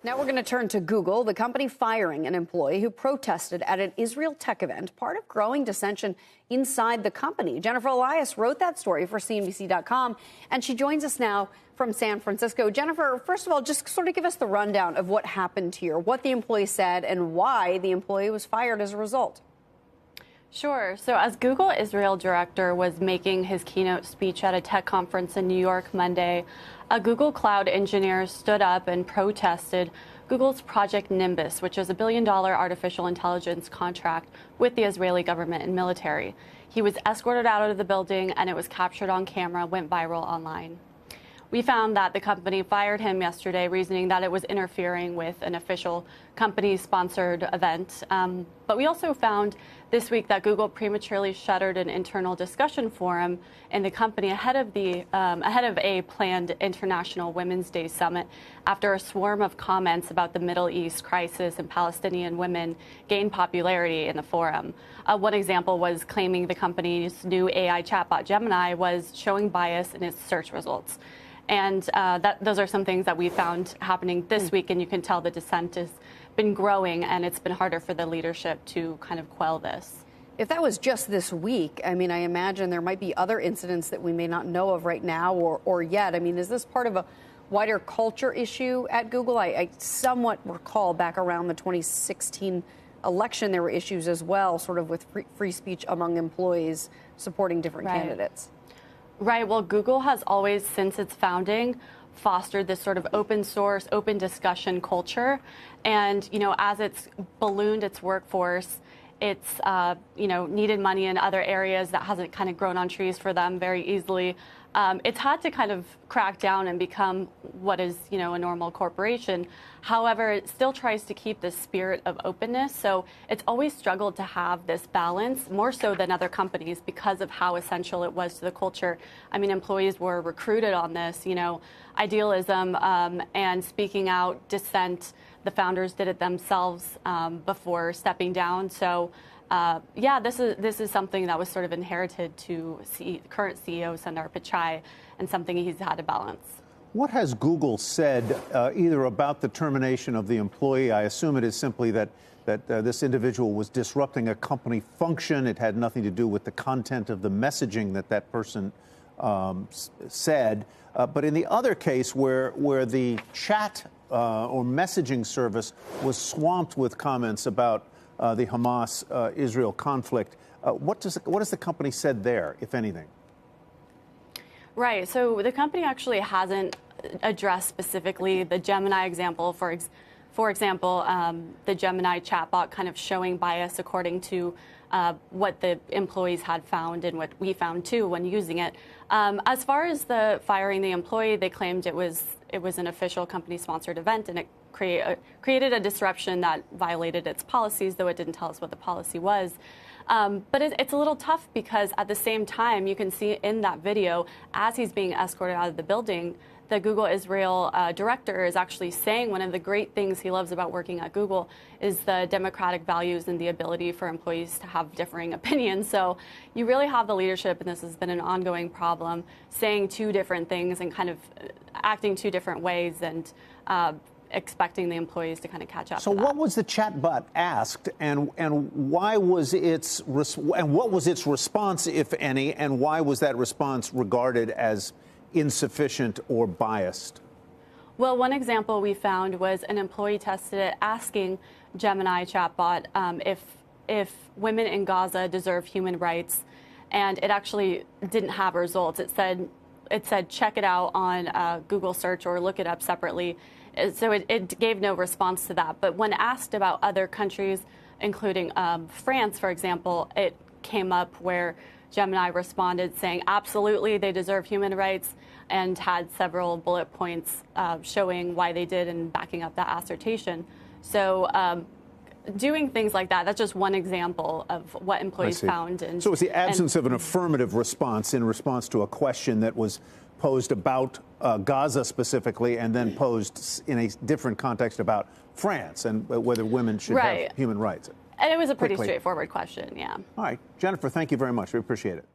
Now we're going to turn to Google, the company firing an employee who protested at an Israel tech event, part of growing dissension inside the company. Jennifer Elias wrote that story for CNBC.com, and she joins us now from San Francisco. Jennifer, first of all, just sort of give us the rundown of what happened here, what the employee said, and why the employee was fired as a result. Sure. So as Google Israel director was making his keynote speech at a tech conference in New York Monday, a Google Cloud engineer stood up and protested Google's Project Nimbus, which is a $1 billion artificial intelligence contract with the Israeli government and military. He was escorted out of the building, and it was captured on camera, went viral online. We found that the company fired him yesterday, reasoning that it was interfering with an official company-sponsored event. But we also found this week that Google prematurely shuttered an internal discussion forum in the company ahead of a planned International Women's Day summit after a swarm of comments about the Middle East crisis and Palestinian women gained popularity in the forum. One example was claiming the company's new AI chatbot Gemini was showing bias in its search results. And those are some things that we found happening this week, and you can tell the dissent has been growing, and it's been harder for the leadership to kind of quell this. If that was just this week, I mean, I imagine there might be other incidents that we may not know of right now or yet. I mean, is this part of a wider culture issue at Google? I somewhat recall back around the 2016 election, there were issues as well, sort of with free speech among employees supporting different candidates. Right. Well, Google has always, since its founding, fostered this sort of open source, open discussion culture. And, as it's ballooned its workforce, it's, needed money in other areas that hasn't kind of grown on trees for them very easily. It's had to kind of crack down and become what is, a normal corporation. However, it still tries to keep this spirit of openness. So it's always struggled to have this balance, more so than other companies, because of how essential it was to the culture. I mean, employees were recruited on this, idealism and speaking out, dissent. The founders did it themselves before stepping down. So this is something that was sort of inherited to current CEO Sundar Pichai, and something he's had to balance. What has Google said either about the termination of the employee? I assume it is simply that this individual was disrupting a company function. It had nothing to do with the content of the messaging that person said. But in the other case where the chat or messaging service was swamped with comments about the Hamas-Israel conflict, what has the company said there, if anything? Right. So the company actually hasn't addressed specifically the Gemini example. For example, the Gemini chatbot kind of showing bias according to what the employees had found and what we found too when using it. As far as the firing the employee, they claimed it was an official company-sponsored event, and it created a disruption that violated its policies, though it didn't tell us what the policy was. But it's a little tough because at the same time, you can see in that video, as he's being escorted out of the building, the Google Israel director is actually saying one of the great things he loves about working at Google is the democratic values and the ability for employees to have differing opinions. So you really have the leadership, and this has been an ongoing problem, saying two different things and kind of acting two different ways, and expecting the employees to kind of catch up. So what was the chatbot asked, and why was what was its response, if any, and why was that response regarded as insufficient or biased? Well, one example we found was an employee tested it asking Gemini chatbot if women in Gaza deserve human rights, and it actually didn't have results. It said check it out on Google search or look it up separately. So it gave no response to that. But when asked about other countries, including France, for example, it came up where Gemini responded saying, absolutely, they deserve human rights, and had several bullet points showing why they did and backing up that assertion. So doing things like that, that's just one example of what employees found. So it's the absence of an affirmative response in response to a question that was posed about Gaza specifically, and then posed in a different context about France and whether women should have human rights. And it was a pretty straightforward question, yeah. All right. Jennifer, thank you very much. We appreciate it.